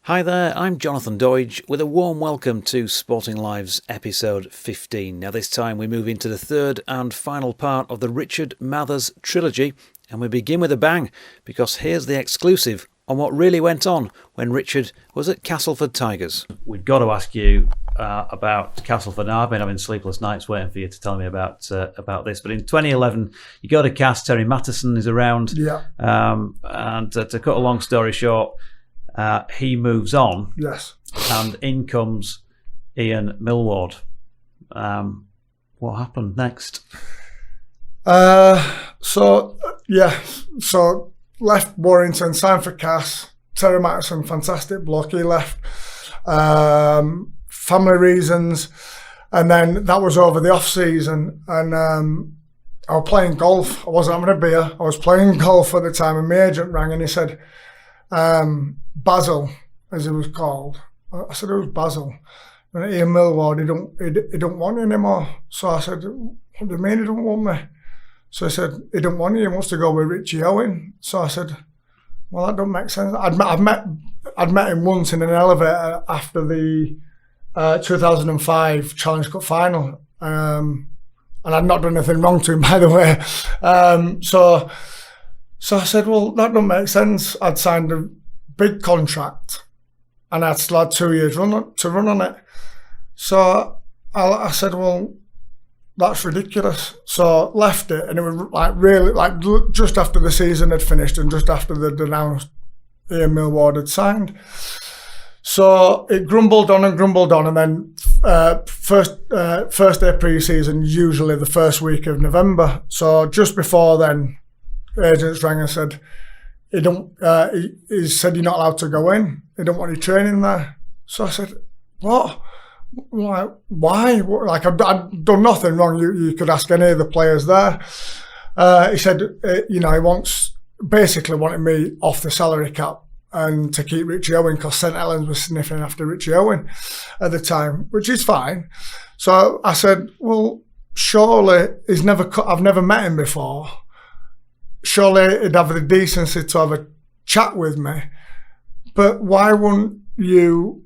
Hi there, I'm Jonathan Doidge with a warm welcome to Sporting Live's episode 15. Now this time we move into the third and final part of the Richard Mathers trilogy, and we begin with a bang because here's the exclusive on what really went on when Richard was at Castleford Tigers. We've got to ask you about Castleford. Now I've been having sleepless nights waiting for you to tell me about this, but in 2011 you go to Cas, Terry Matteson is around, and to cut a long story short, he moves on. Yes. And in comes Ian Millward. What happened next? So left Warrington, signed for Cas. Terry Matteson, fantastic bloke. He left. Family reasons. And then that was over the off season. And I was playing golf. I wasn't having a beer. I was playing golf at the time, and my agent rang and he said, Basil, as he was called. I said, who's Basil? And Ian Millward, he don't want you anymore. So I said, what do you mean he don't want me? So he said, he don't want you, he wants to go with Richie Owen. So I said, well, that don't make sense. I'd met him once in an elevator after the 2005 Challenge Cup final. And I'd not done anything wrong to him, by the way. So I said, well, that don't make sense. I'd signed a big contract and I'd still had 2 years to run on it. So I said, well, that's ridiculous. So left it, and it was just after the season had finished and just after they'd announced Ian Millward had signed. So it grumbled on, and then first day pre-season, usually the first week of November. So just before then, agents rang and said, he said you're not allowed to go in. He don't want you training there. So I said, what? Like, why? Like, I'd done nothing wrong. You could ask any of the players there. He said, he basically wanted me off the salary cap and to keep Richie Owen, because St Helens was sniffing after Richie Owen at the time, which is fine. So I said, well, surely I've never met him before. Surely he'd have the decency to have a chat with me. But why wouldn't you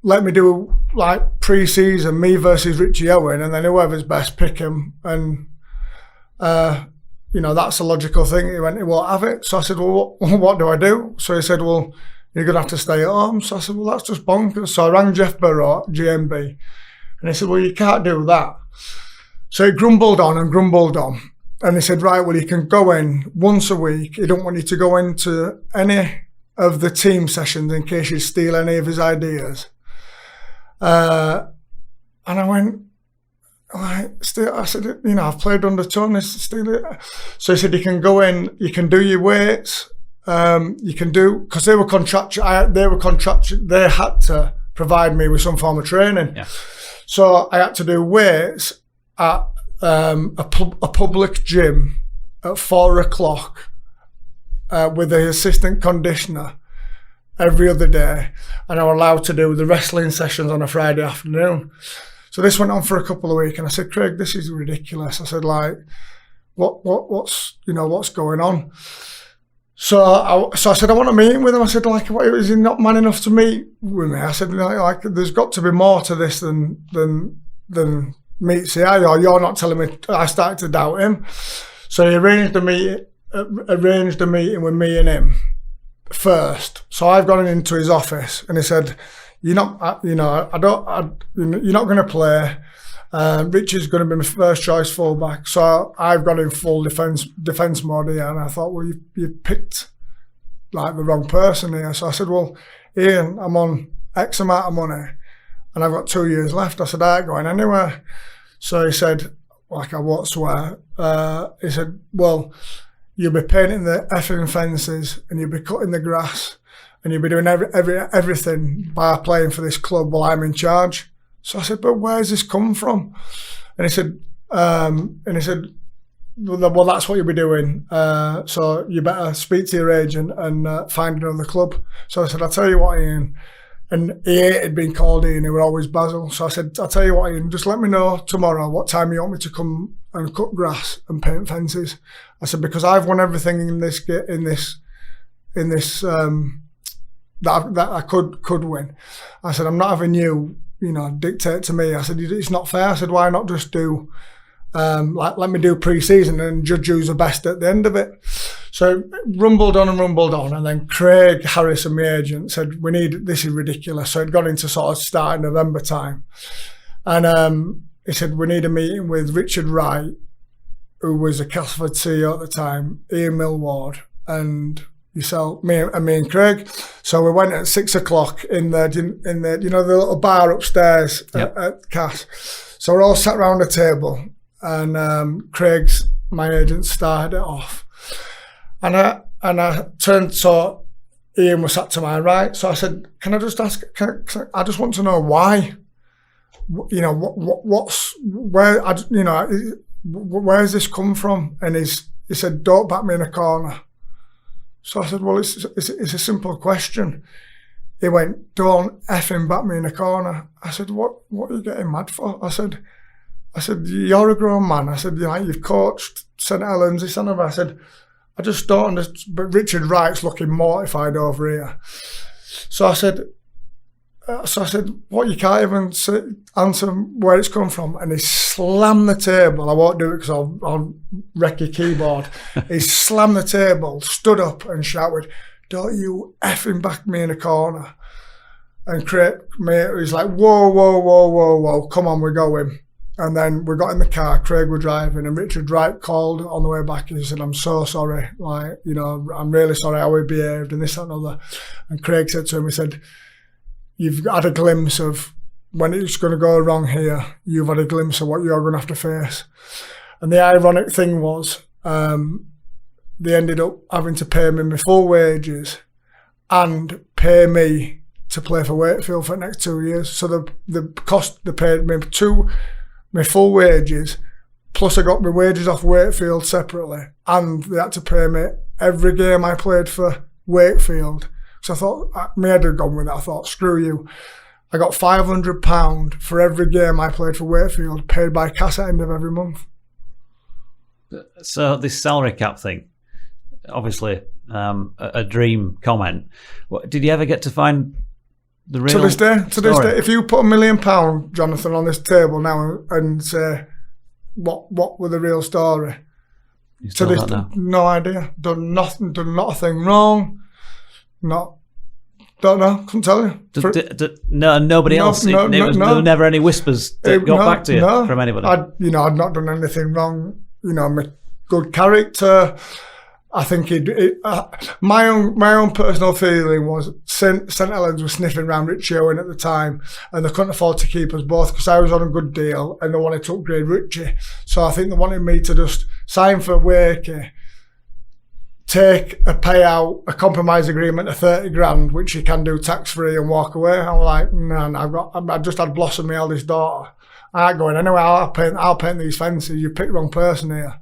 let me do like pre-season, me versus Richie Owen, and then whoever's best pick him? And that's a logical thing. He went, he won't have it. So I said, well, what do I do? So he said, well, you're gonna have to stay at home. So I said, well, that's just bonkers. So I rang Jeff Burrow, GMB, and he said, well, you can't do that. So he grumbled on. And he said, right, well, you can go in once a week. He don't want you to go into any of the team sessions in case you steal any of his ideas. And I went, I said, I've played under Tony, steal it. So he said, you can go in, you can do your weights, you can do, because they were contractual, they had to provide me with some form of training. Yeah. So I had to do weights at a public gym at 4:00 with the assistant conditioner every other day, and I was allowed to do the wrestling sessions on a Friday afternoon. So this went on for a couple of weeks, and I said, Craig, this is ridiculous. I said, like, what's going on? So I said, I want to meet with him. I said, like, what, is he not man enough to meet with me? I said, like, there's got to be more to this than meets the eye, or you're not telling me. I started to doubt him. So he arranged a meeting with me and him first. So I've gone into his office, and he said, you're not going to play. Richard's going to be my first choice fullback. So I've gone in full defence mode here, and I thought, well, you picked like the wrong person here. So I said, well, Ian, I'm on X amount of money, and I've got 2 years left. I said, I ain't going anywhere. So he said, like, I won't swear. He said, well, you'll be painting the effing fences, and you'll be cutting the grass, and you'll be doing everything by playing for this club while I'm in charge. So I said, but where's this come from? And he said, well, that's what you'll be doing. So you better speak to your agent and find another club. So I said, I'll tell you what, Ian. And he hated being called Ian, he was always Basil. So I said, I'll tell you what, Ian, just let me know tomorrow what time you want me to come and cut grass and paint fences. I said, because I've won everything in this that I could win. I said, I'm not having you, dictate to me. I said, it's not fair. I said, why not just do, let me do pre-season and judge who's the best at the end of it. So rumbled on, and then Craig Harrison, my agent, said, this is ridiculous. So it got into sort of starting November time. And he said, we need a meeting with Richard Wright, who was a Castleford CEO at the time, Ian Millward, and yourself, me and Craig. So we went at 6 o'clock in the the little bar upstairs at Cass. So we're all sat around a table, and Craig's, my agent, started it off. And I turned, so Ian was sat to my right. So I said, can I just ask, I just want to know why, where's this come from? And he said, don't back me in a corner. So I said, well, it's a simple question. He went, don't effing back me in a corner. I said, what are you getting mad for? I said, you're a grown man. I said, you've coached St Helens, this and that. I said, I just don't understand. But Richard Wright's looking mortified over here. So I said, what, you can't even answer where it's come from? And he slammed the table. I won't do it because I'll wreck your keyboard. He slammed the table, stood up and shouted, don't you effing back me in a corner. And Craig, mate, was like, whoa, come on, we're going. And then we got in the car, Craig was driving, and Richard Wright called on the way back and he said, I'm so sorry, I'm really sorry how we behaved and this, that and other. And Craig said to him, he said, you've had a glimpse of when it's going to go wrong here, you've had a glimpse of what you're going to have to face. And the ironic thing was, they ended up having to pay me my full wages and pay me to play for Wakefield for the next 2 years. So the cost, they paid me my full wages, plus I got my wages off Wakefield separately, and they had to pay me every game I played for Wakefield. So I thought, my head had gone with that. I thought, screw you. I got £500 for every game I played for Wakefield, paid by Cass at end of every month. So this salary cap thing, obviously a dream comment. Did you ever get to find the real to this day, if you put £1 million, Jonathan, on this table now and say, what were the real story? To this day, no idea. Done nothing, done not a thing wrong. Don't know, couldn't tell you. Nobody else. There were never any whispers that got back to you from anybody. I'd not done anything wrong. My good character. I think my own personal feeling was St Helens was sniffing around Richie Owen at the time, and they couldn't afford to keep us both because I was on a good deal and they wanted to upgrade Richie. So I think they wanted me to just sign for Wakey, take a payout, a compromise agreement of 30 grand, which you can do tax free, and walk away. I was like, no, I just had Blossom, my eldest daughter. I ain't going anywhere. I'll paint these fences. You picked the wrong person here.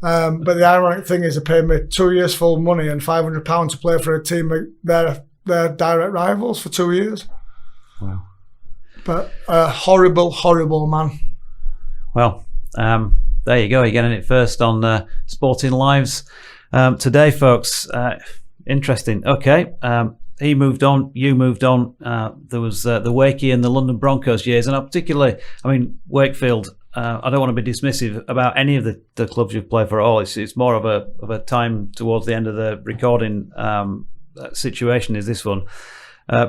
But the ironic thing is, they paid me 2 years full money and £500 to play for a team. They're direct rivals for 2 years. Wow. But a horrible man. Well, there you go. You're getting it first on Sporting Lives today, folks. Interesting. Okay. He moved on, you moved on. There was the Wakey and the London Broncos years, and particularly, Wakefield. I don't want to be dismissive about any of the clubs you've played for at all. It's more of a time towards the end of the recording situation is this one.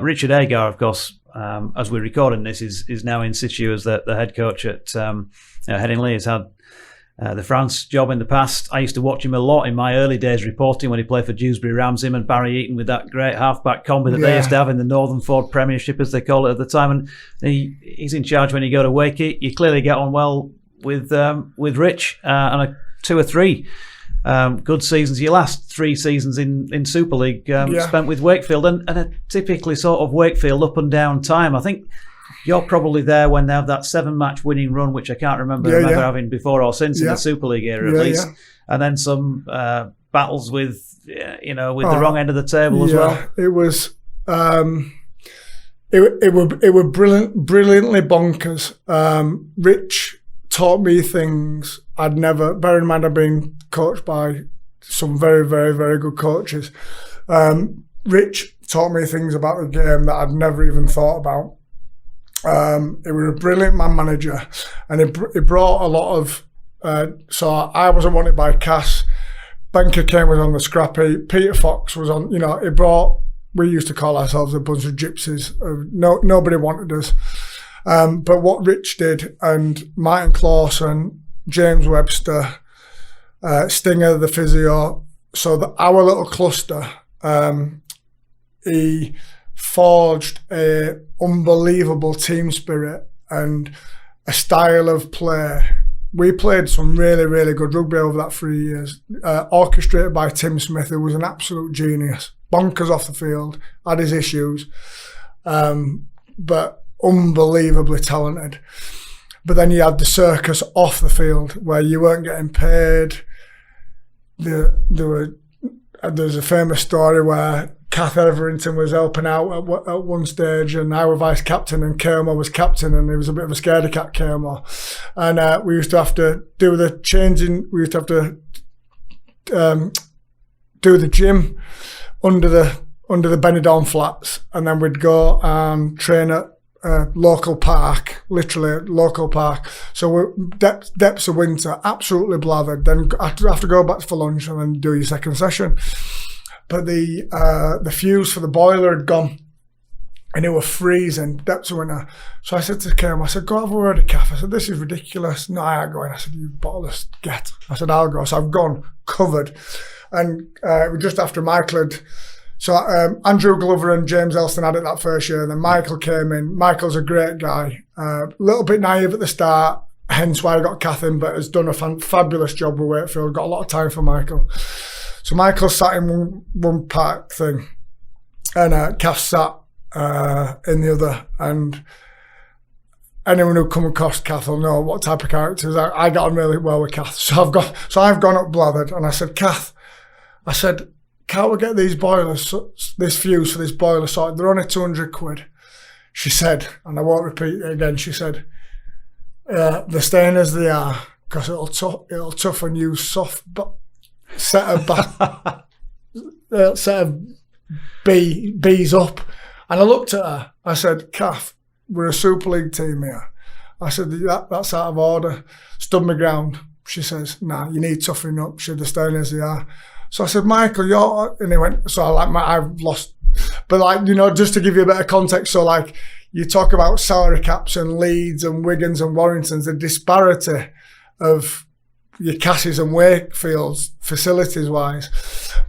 Richard Agar, of course, as we're recording this, is now in situ as the head coach at Headingley. He's had the France job in the past. I used to watch him a lot in my early days reporting when he played for Dewsbury Rams, him and Barry Eaton with that great halfback combi that they used to have in the Northern Ford Premiership, as they call it at the time. And he's in charge when you go to Wakey. You clearly get on well with Rich, and 2 or 3 good seasons. Your last 3 seasons in Super League spent with Wakefield, and a typically sort of Wakefield up and down time. I think you're probably there when they have that 7-match winning run, which I can't remember having before or since in the Super League era at least. Yeah. And then some battles with the wrong end of the table as well. It was it were brilliantly bonkers. Rich taught me things I'd never. Bear in mind, I've been coached by some very, very, very good coaches. Rich taught me things about the game that I'd never even thought about. He was a brilliant man manager, and he brought a lot of. So I wasn't wanted by Cass. Banker Kane was on the scrappy. Peter Fox was on. He brought. We used to call ourselves a bunch of gypsies. Nobody wanted us. But what Rich did, and Martin Clawson, James Webster, Stinger, the physio, so that our little cluster, he forged a unbelievable team spirit and a style of play. We played some really, really good rugby over that 3 years, orchestrated by Tim Smith, who was an absolute genius. Bonkers off the field, had his issues, but unbelievably talented. But then you had the circus off the field where you weren't getting paid. There's a famous story where Kath Everington was helping out at one stage, and I was vice captain, and Kermo was captain, and he was a bit of a scaredy cat, Kermo. And we used to have to do the changing. We used to have to do the gym under the Benidorm flats, and then we'd go and train at local park, literally local park. So we're depths of winter, absolutely blathered. Then have to go back for lunch and then do your second session. But the fuse for the boiler had gone, and it was freezing, depths of winter. So I said to Kim, I said, go have a word of Kath. I said, this is ridiculous. No, I ain't going. I said, you bottleless get. I said, I'll go. So I've gone, covered. And just after Michael had, so Andrew Glover and James Elston had it that first year, and then Michael came in. Michael's a great guy, a little bit naive at the start, hence why I got Kath in, but has done a fabulous job with Wakefield, got a lot of time for Michael. So Michael sat in one park thing, and Kath sat in the other, and anyone who come across Kath will know what type of characters. I got on really well with Kath, so I've gone up blathered, and I said, Kath, I said, can't we get these boilers, this fuse for this boiler sorted? They're only 200 quid. She said, and I won't repeat it again, she said, they're staying as they are because it'll toughen you soft set of B's up. And I looked at her, I said, Kath, we're a Super League team here. I said, that's out of order. Stood my ground. She says, nah, you need toughening up. She said, they're staying as they are. So I said, Michael, and he went, so I've lost, but just to give you a bit of context, so you talk about salary caps and Leeds and Wiggins and Warringtons, the disparity of your Casses and Wakefields facilities wise.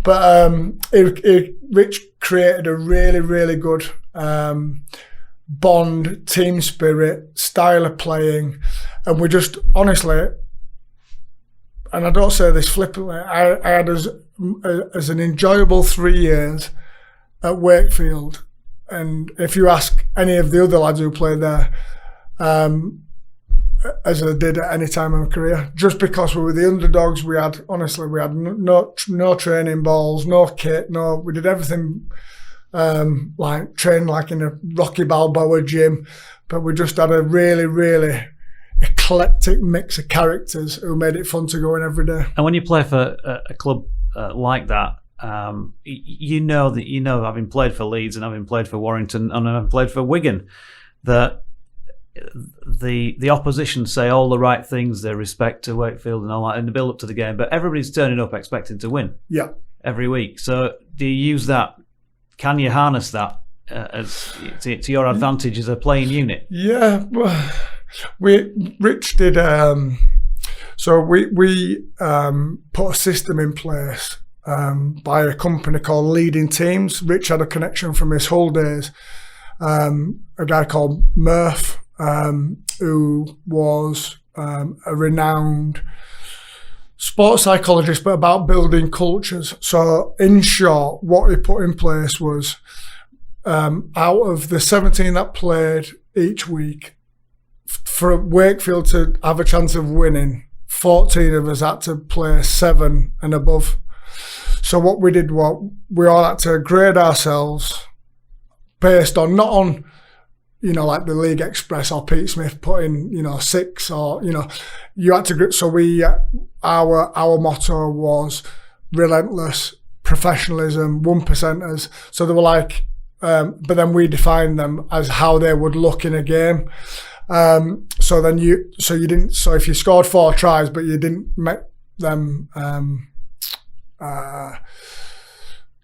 But Rich created a really, really good bond, team spirit, style of playing, and we just honestly, and I don't say this flippantly, I had as an enjoyable 3 years at Wakefield. And if you ask any of the other lads who played there, as I did at any time in my career, just because we were the underdogs, we had no training balls, no kit, we did everything trained like in a Rocky Balboa gym, but we just had a really, really eclectic mix of characters who made it fun to go in every day. And when you play for a club like that, having played for Leeds and having played for Warrington and having played for Wigan, that the opposition say all the right things, they respect to Wakefield and all that in the build up to the game, but everybody's turning up expecting to win. Yeah. Every week. So do you use that? Can you harness that as to your advantage as a playing unit? Yeah. Well, Rich did. So we put a system in place by a company called Leading Teams. Rich had a connection from his Hull days. A guy called Murph, who was a renowned sports psychologist, but about building cultures. So in short, what he put in place was out of the 17 that played each week, for Wakefield to have a chance of winning, 14 of us had to play 7 and above. So what we did was we all had to grade ourselves based on, not on, like the League Express or Pete Smith putting, 6 or, you had to, so our motto was relentless, professionalism, 1%ers. So they were like, but then we defined them as how they would look in a game. So if you scored 4 tries, but you didn't make them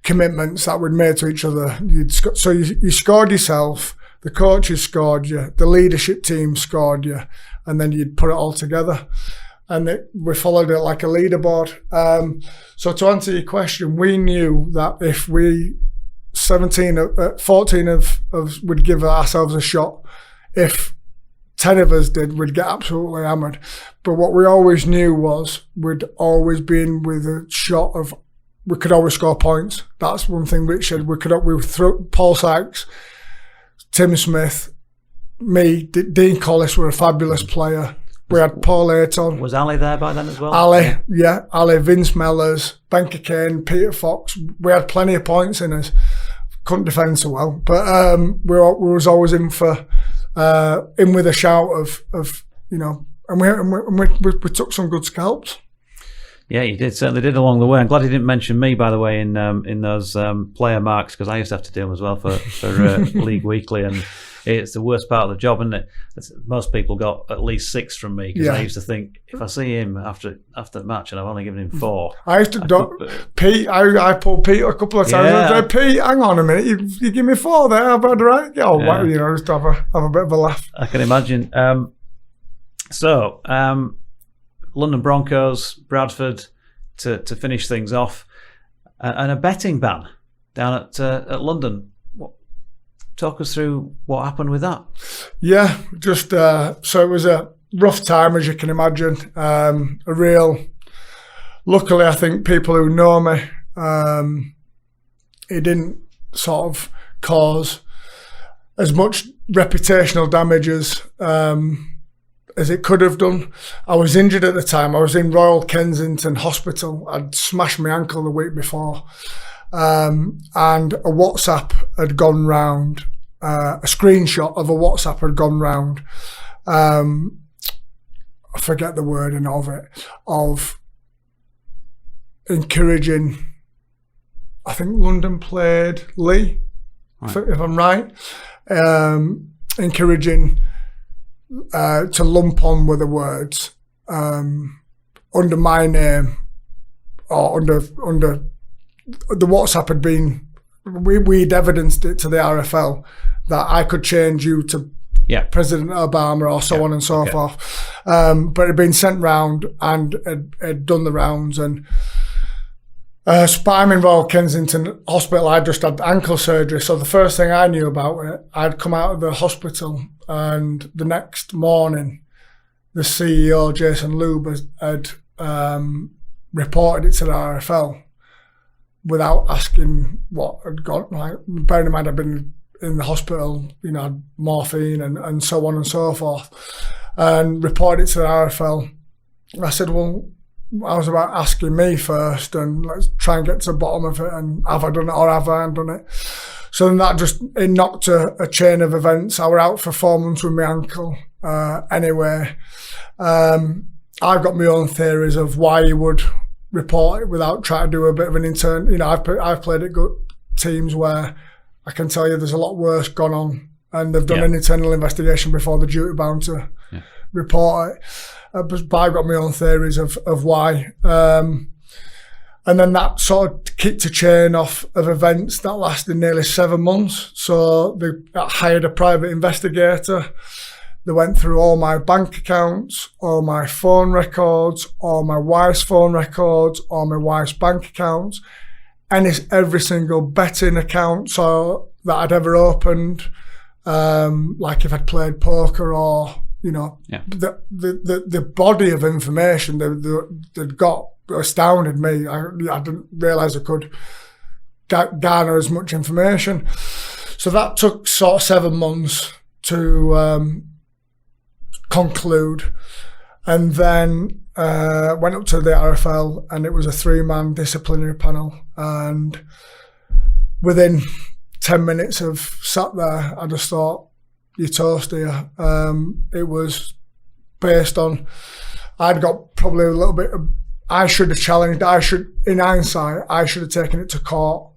commitments that we'd made to each other, you scored yourself, the coaches scored you, the leadership team scored you, and then you'd put it all together. And we followed it like a leaderboard. So to answer your question, we knew that if 14 of us would give ourselves a shot. If 10 of us did, we'd get absolutely hammered. But what we always knew was we'd always been with a shot of, we could always score points. That's one thing Rich said. We threw Paul Sykes, Tim Smith, me, Dean Collis were a fabulous player. We had Paul Ayton. Was Ali there by then as well? Ali, Vince Mellors, Banker Kane, Peter Fox. We had plenty of points in us. Couldn't defend so well, but we was always in with a shout of and we took some good scalps. Yeah, you certainly did along the way. I'm glad you didn't mention me, by the way, in those player marks, because I used to have to do them as well for League Weekly, and it's the worst part of the job, isn't it? Most people got at least 6 from me, because I used to think, if I see him after the match and I've only given him 4. I used to Pete. I pulled Pete a couple of times. I said, Pete, hang on a minute, you give me 4 there. I've had right. Just have a bit of a laugh. I can imagine. London Broncos, Bradford, to finish things off, and a betting ban down at London. Talk us through what happened with that. Yeah, just so it was a rough time, as you can imagine. Luckily, I think people who know me, it didn't sort of cause as much reputational damage as it could have done. I was injured at the time. I was in Royal Kensington Hospital. I'd smashed my ankle the week before. And a WhatsApp had gone round, a screenshot of a WhatsApp had gone round. I forget the wording of it, of encouraging, I think London played Lee, right, if I'm right, encouraging to lump on with the words under my name, or under the WhatsApp had been, we'd evidenced it to the RFL that I could change you to President Obama or so on and so forth. But it had been sent round and had done the rounds. And I'm in Royal Kensington Hospital. I just had ankle surgery. So the first thing I knew about it, I'd come out of the hospital, and the next morning, the CEO, Jason Lube, had reported it to the RFL without asking what had gone. Like, bearing in mind I'd been in the hospital, had morphine and so on and so forth, and reported it to the RFL. I said, well, I was about asking me first, and let's try and get to the bottom of it, and have I done it or have I done it? So then that it knocked a chain of events. I were out for 4 months with my ankle anyway. I've got my own theories of why you would report it without trying to do a bit of an intern. I've played at good teams where I can tell you there's a lot worse gone on, and they've done an internal investigation before they're duty bound to report it. But I've got my own theories of why. And then that sort of kicked a chain off of events that lasted nearly 7 months. So they hired a private investigator. They went through all my bank accounts, all my phone records, all my wife's phone records, all my wife's bank accounts, and it's every single betting account that I'd ever opened, like if I'd played poker or, the body of information they'd got astounded me. I didn't realise I could garner as much information. So that took sort of 7 months to conclude, and then went up to the RFL, and it was a 3-man disciplinary panel, and within 10 minutes of sat there, I just thought, you're toast here. It was based on, I'd got probably a little bit I should have challenged. In hindsight, I should have taken it to court.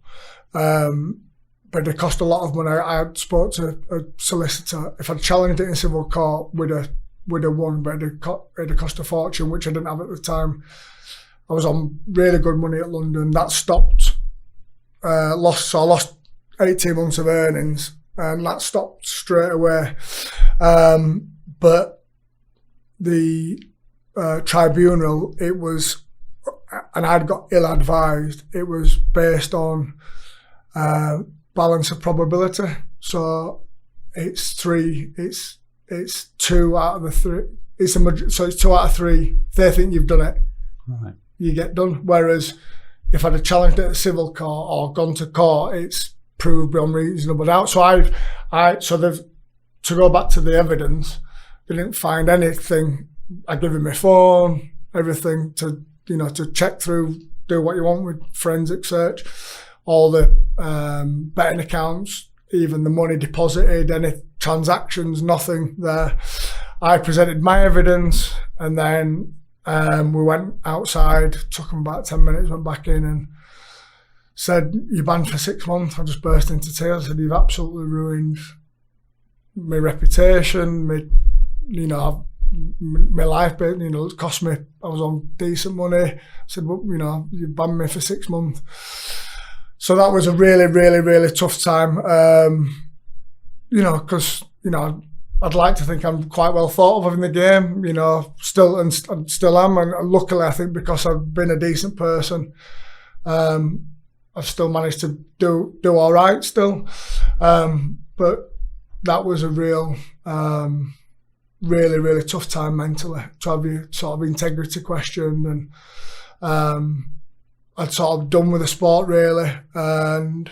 But it cost a lot of money. I spoke to a solicitor. If I'd challenged it in civil court, we'd have won, but it'd have cost a fortune, which I didn't have at the time. I was on really good money at London. That stopped. I lost 18 months of earnings, and that stopped straight away. But the tribunal, it was, and I'd got ill-advised. It was based on balance of probability. So it's 2 out of the 3. So it's 2 out of 3. If they think you've done it, Right. you get done. Whereas if I'd have challenged it at civil court or gone to court, it's proved beyond reasonable doubt. So to go back to the evidence, they didn't find anything. I gave him my phone, everything to check through, do what you want with forensic search, all the betting accounts, even the money deposited, any transactions, nothing there. I presented my evidence, and then we went outside, took them about 10 minutes, went back in and said, "You're banned for 6 months." I just burst into tears. I said, "You've absolutely ruined my reputation, my life, it cost me, I was on decent money." I said, "Well, you banned me for 6 months." So that was a really, really, really tough time, because, I'd like to think I'm quite well thought of in the game, still am. And luckily, I think because I've been a decent person, I've still managed to do all right still. But that was a real, really, really tough time mentally to have your sort of integrity questioned, and I'd sort of done with the sport really. And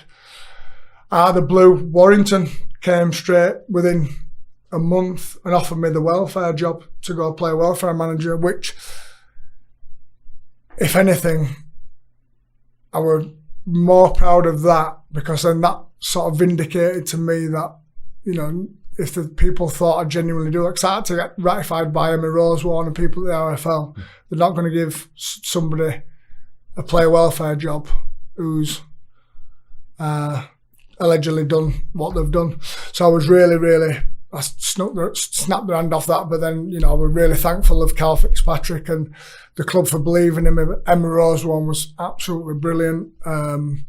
out of the blue, Warrington came straight within a month and offered me the welfare job to go play welfare manager, which, if anything, I was more proud of that, because then that sort of vindicated to me that, if the people thought I genuinely do, like, I had to get ratified by Emma Rosewarne and people at the RFL, they're not going to give somebody a player welfare job who's allegedly done what they've done. So I was really, really, I snapped their hand off that. But then, I was really thankful of Carl Fitzpatrick and the club for believing in him. Emma Rosewarne was absolutely brilliant in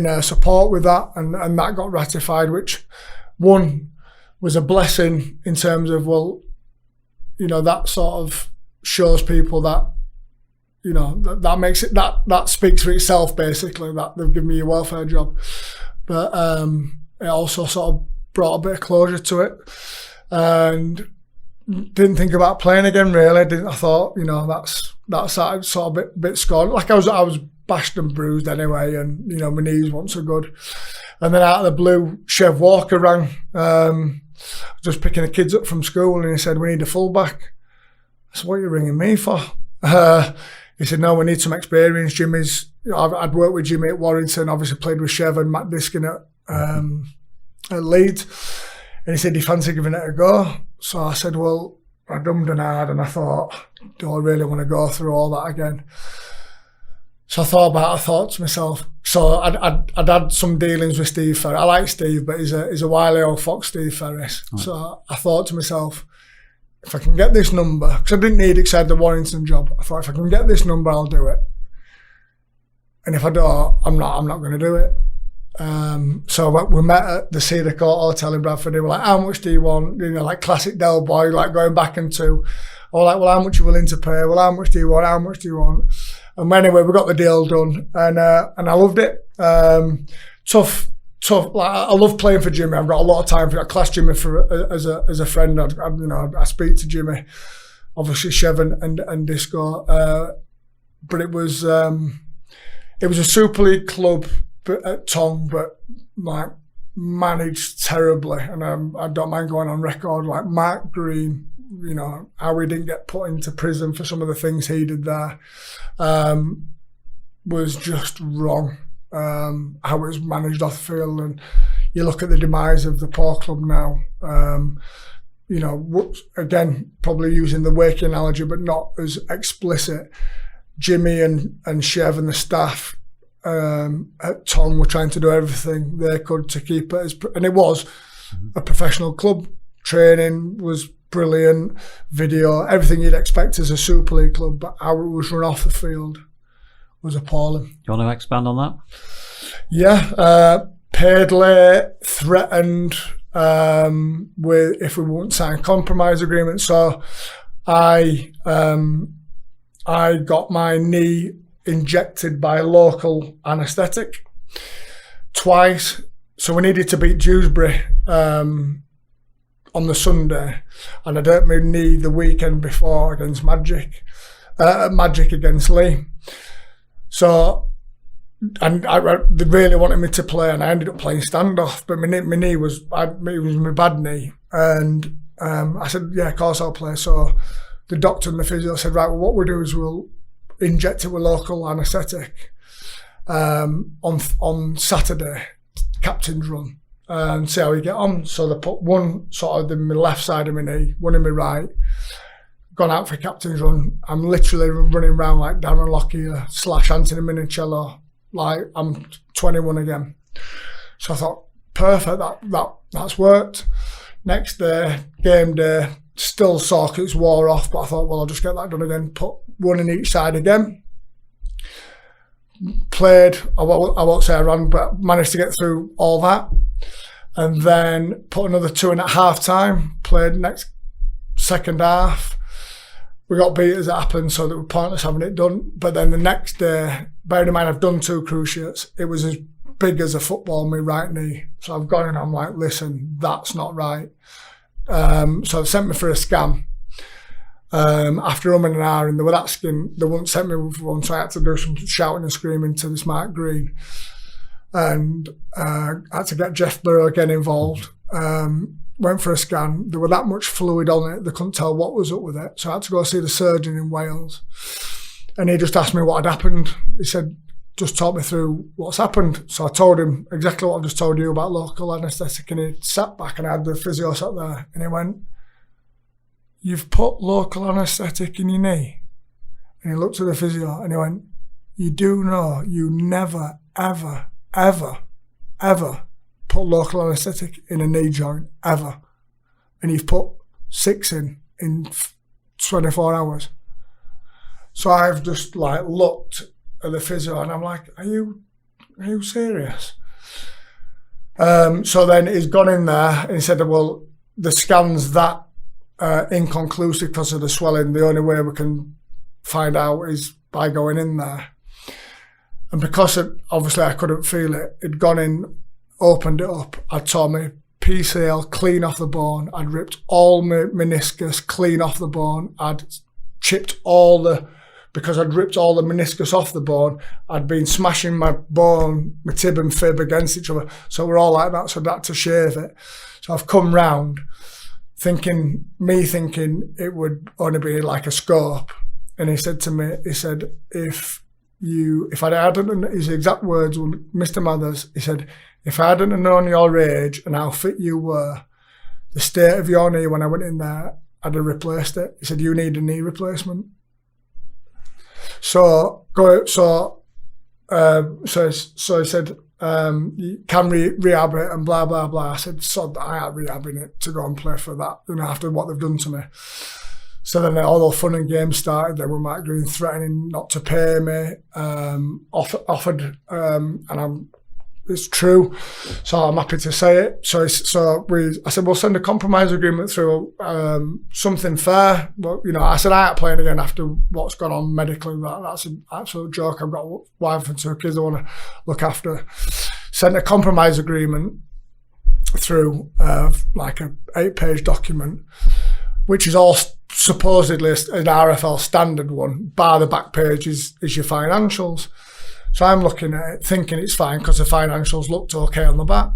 her support with that, and that got ratified, which one was a blessing in terms of, that sort of shows people that, that makes it, that speaks for itself basically, that they've given me a welfare job. But it also sort of brought a bit of closure to it, and didn't think about playing again really. I thought, that's sort of bit scored. Like I was bashed and bruised anyway, and my knees weren't so good. And then out of the blue, Chev Walker rang, just picking the kids up from school, and he said, "We need a fullback." I said, "What are you ringing me for?" He said, "No, we need some experience. Jimmy's." I'd worked with Jimmy at Warrington, obviously played with Chev and Matt Diskin at Leeds, and he said, "Do you fancy giving it a go?" So I said, well, I dummed and hard, and I thought, do I really want to go through all that again? So I thought to myself, so I'd had some dealings with Steve Ferris. I like Steve, but he's a wily old fox, Steve Ferris. Right. So I thought to myself, if I can get this number, because I didn't need it because I had the Warrington job. I thought, if I can get this number, I'll do it. And if I don't, I'm not going to do it. So we met at the Cedar Court Hotel in Bradford. They were like, "How much do you want?" Like classic Del Boy, like going back into, or like, "Well, how much are you willing to pay? Well, how much do you want? How much do you want?" And anyway, we got the deal done, and I loved it. Tough. Like, I love playing for Jimmy. I've got a lot of time for it. I class Jimmy as a friend. I speak to Jimmy, obviously Chev and Disco, but it was a Super League club at Tong, but like managed terribly, and I don't mind going on record. Like Mark Green, how he didn't get put into prison for some of the things he did there, was just wrong. How it was managed off the field, and you look at the demise of the poor club now. again, probably using the Wakey analogy, but not as explicit. Jimmy and Chev and the staff at Tom were trying to do everything they could to keep it and it was a professional club. Training was brilliant, video, everything you'd expect as a Super League club, but how it was run off the field was appalling. Do you want to expand on that? Yeah, paid late, threatened with if we wouldn't sign compromise agreements. So I got my knee injected by local anaesthetic twice. So we needed to beat Dewsbury on the Sunday, and I hurt my knee the weekend before against Magic against Lee. So, and they really wanted me to play, and I ended up playing standoff. But my knee was my bad knee, and I said, yeah, of course I'll play. So the doctor and the physio said, right, well, what we'll do is we'll inject it with local anaesthetic on Saturday, captain's run, and see how we get on. So they put one sort of in my left side of my knee, one in my right, gone out for captain's run. I'm literally running around like Darren Lockyer / Anthony Minicello, like I'm 21 again. So I thought, perfect, that's worked. Next day, game day, still sore 'cause it's wore off, but I thought, well, I'll just get that done again, put one in each side again. Played, I won't say I ran, but managed to get through all that. And then put another 2 in at half time, played next second half. We got beat as it happened, so it was pointless having it done. But then the next day, bearing in mind I've done 2 cruciates, it was as big as a football, my right knee. So I've gone and I'm like, listen, that's not right. So they sent me for a scan. After an hour and they were asking, they wouldn't send me for one, so I had to do some shouting and screaming to the smart green. And I had to get Jeff Burrow again involved. Went for a scan. There was that much fluid on it, they couldn't tell what was up with it. So I had to go see the surgeon in Wales. And he just asked me what had happened. He said, just talk me through what's happened. So I told him exactly what I've just told you about local anaesthetic, and he sat back and I had the physio sat there and he went, you've put local anaesthetic in your knee? And he looked at the physio and he went, you do know you never, ever, ever, ever put local anaesthetic in a knee joint, ever. And you've put 6 in 24 hours. So I've just like looked at the physio and I'm like, are you serious? So then he's gone in there and he said, well, the scan's that inconclusive because of the swelling. The only way we can find out is by going in there. And because obviously I couldn't feel it, it'd gone in, opened it up, I'd torn my PCL clean off the bone, I'd ripped all my meniscus clean off the bone, I'd chipped because I'd ripped all the meniscus off the bone, I'd been smashing my bone, my tib and fib against each other. So we're all like that, so I'd had to shave it. So I've come round thinking it would only be like a scope. And he said to me, if I hadn't, his exact words were, Mr. Mathers, he said, if I hadn't known your age and how fit you were, the state of your knee when I went in there, I'd have replaced it. He said, you need a knee replacement. So he said, you can rehab it and blah, blah, blah. I said, sod that, I ain't rehabbing it to go and play for that, after what they've done to me. So then all the fun and games started. Then with Matt Green threatening not to pay me, offered, and it's true. So I'm happy to say it. I said, we'll send a compromise agreement through, something fair. But I said, I ain't playing again after what's gone on medically. That's an absolute joke. I've got a wife and 2 kids I want to look after. Sent a compromise agreement through, like a 8-page document, which is all supposedly an RFL standard one, bar the back page is your financials. So I'm looking at it thinking it's fine because the financials looked okay on the back.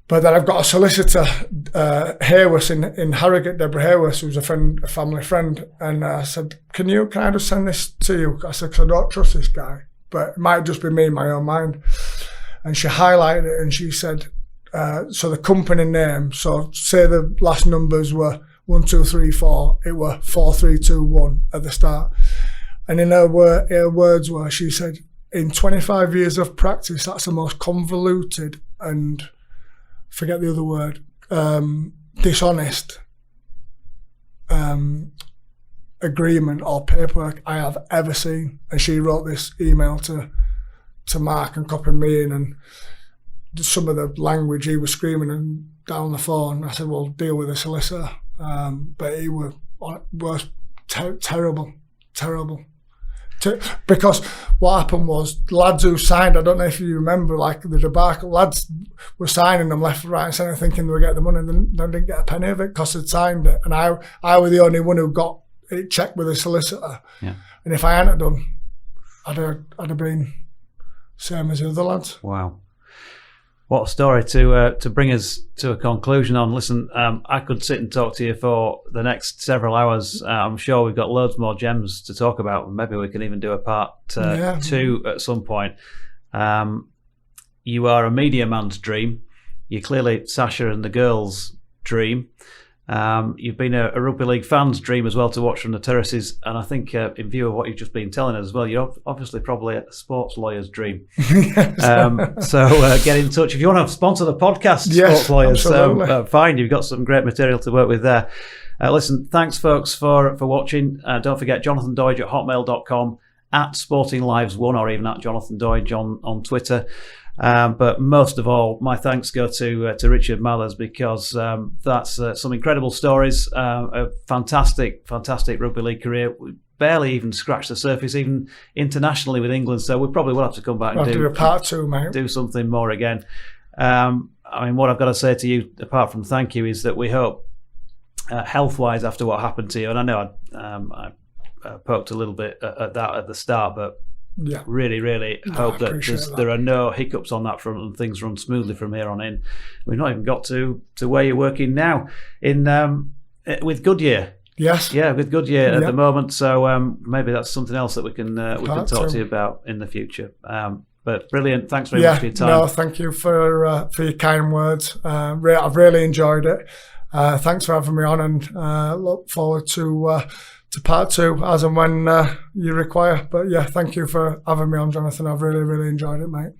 But then I've got a solicitor, Hayworth in Harrogate, Deborah Hayworth, who's a family friend, and I said, can I just send this to you? I said, because I don't trust this guy, but it might just be me in my own mind. And she highlighted it and she said, so the company name, so say the last numbers were 1, 2, 3, 4, it were 4, 3, 2, 1 at the start. And in her words were, she said, in 25 years of practice, that's the most convoluted and, forget the other word, dishonest agreement or paperwork I have ever seen. And she wrote this email to Mark and copied me in, and some of the language he was screaming and down the phone. I said, well, deal with the solicitor. But he was terrible. Because what happened was, lads who signed, I don't know if you remember, like the debacle, lads were signing them left, right and centre thinking they would get the money, and then they didn't get a penny of it because they'd signed it. And I was the only one who got it checked with a solicitor. Yeah. And if I hadn't done, I'd have been same as the other lads. Wow. What a story to bring us to a conclusion on. Listen, I could sit and talk to you for the next several hours. I'm sure we've got loads more gems to talk about. Maybe we can even do a part 2 at some point. You are a media man's dream. You're clearly Sasha and the girls' dream. You've been a rugby league fan's dream as well to watch from the terraces, and I think in view of what you've just been telling us as well, you're obviously probably a sports lawyer's dream. So get in touch if you want to sponsor the podcast. Yes, Sports Lawyers, absolutely. fine, you've got some great material to work with there. Listen, thanks folks for watching. Don't forget Jonathan Doidge at hotmail.com, at Sporting Lives 1, or even at Jonathan Doidge on Twitter. But most of all, my thanks go to Richard Mathers, because that's some incredible stories, a fantastic rugby league career. We barely even scratched the surface, even internationally with England. So we probably will have to come back and do a part 2, mate. Do something more again. I mean, what I've got to say to you, apart from thank you, is that we hope, health-wise, after what happened to you, and I know I poked a little bit at that at the start, but yeah, really hope that there are no hiccups on that front and things run smoothly from here on in. We've not even got to where you're working now with Goodyear. Yes. Yeah, with Goodyear at the moment. So maybe that's something else that we can talk to you about in the future. But brilliant. Thanks very much for your time. No, thank you for your kind words. I've really enjoyed it. Thanks for having me on, and look forward to part 2 as and when you require. But yeah, thank you for having me on, Jonathan. I've really enjoyed it, mate.